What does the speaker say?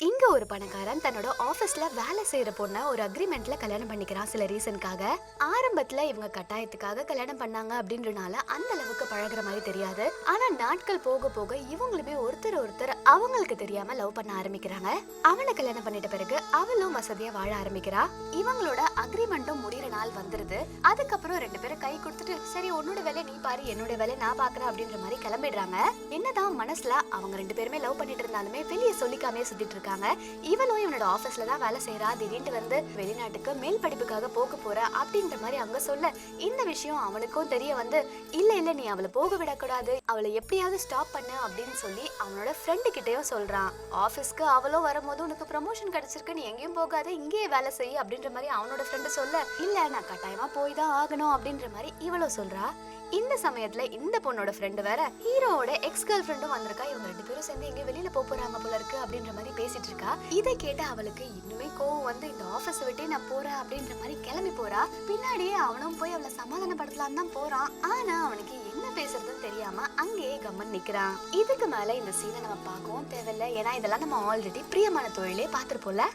இங்க ஒரு பணக்காரன் தன்னோட ஆபீஸ்ல வேலை செய்யற பொண்ண ஒரு அக்ரிமெண்ட்ல கல்யாணம் பண்ணிக்கிறான் சில ரீசன்காக. ஆரம்பத்துல இவங்க கட்டாயத்துக்காக கல்யாணம் பண்ணாங்க அப்படின்றனால அந்த அளவுக்கு பழகுற மாதிரி தெரியாது. ஆனா நாட்கள் போக போக இவங்களுமே ஒருத்தர் ஒருத்தர் அவங்களுக்கு தெரியாம லவ் பண்ண ஆரம்பிக்கிறாங்க. அவனை கல்யாணம் பண்ணிட்ட பிறகு அவளும் வசதியா வாழ ஆரம்பிக்கிறா. இவங்களோட அக்ரிமெண்ட்டும் முடிகிற நாள் வந்துருது. அதுக்கப்புறம் ரெண்டு பேரும் கை கொடுத்துட்டு சரி உன்னோட வேலை நீ பாரு என்னோட வேலை நான் பாக்குறேன் அப்படின்ற மாதிரி கிளம்பிடுறாங்க. என்னதான் மனசுல அவங்க ரெண்டு பேருமே லவ் பண்ணிட்டு இருந்தாலுமே வெளியே சொல்லிக்காமே சுத்திட்டு இருக்காங்க. இவனும் இவனோட ஆபீஸ்ல தான் வேலை செய்யறா. திடீர்னு வந்து வெளிநாட்டுக்கு மேல் படிப்புக்காக போக போற அப்படின்ற மாதிரி அங்க சொல்ல இந்த விஷயம் அவனுக்கும் தெரிய வந்து இல்ல இல்ல நீ அவளை போக விடக்கூடாது, அவளை எப்படியாவது ஸ்டாப் பண்ணு அப்படின்னு சொல்லி அவனோட ஃப்ரெண்டு கிட்டயும் சொல்றான். ஆபீஸ்க்கு அவளும் வரும்போது உனக்கு ப்ரமோஷன் கிடைச்சிருக்கு, நீ எங்கேயும் போகாத இங்கேயே வேலை செய்ய அப்படின்ற மாதிரி அவனோட ஃப்ரெண்டு சொல்ல இல்ல நான் கட்டாயமா போய் தான் ஆகணும் அப்படின்ற மாதிரி இவளும் சொல்றா. இந்த சமயத்துல இந்த பொண்ணோட ஃப்ரெண்டு வேற ஹீரோவோட எக்ஸ் கேர்ள் ஃப்ரெண்டும் வந்திருக்கா. இவங்க ரெண்டு பேரும் சேர்ந்து எங்க வெளியில போறாங்க போல இருக்கு அப்படின்ற மாதிரி பேசிட்டு இருக்கா. இதை கேட்ட அவளுக்கு இன்னுமே கோவம் வந்து இந்த ஆபீஸ் விட்டே நான் போறேன் அப்படின்ற மாதிரி கிளம்பி போறா. பின்னாடியே அவனும் போய் அவளை சமாதானப்படுத்தலாம் தான் போறான். ஆனா அவனுக்கு என்ன பேசுறதுன்னு தெரியாம அங்கேயே கம்மன் நிக்கிறான். இதுக்கு மேல இந்த சீனை நம்ம பார்க்கவும் தேவையில்லை, ஏன்னா இதெல்லாம் நம்ம ஆல்ரெடி பிரியமான தொழிலே பார்த்திருப்போம்ல.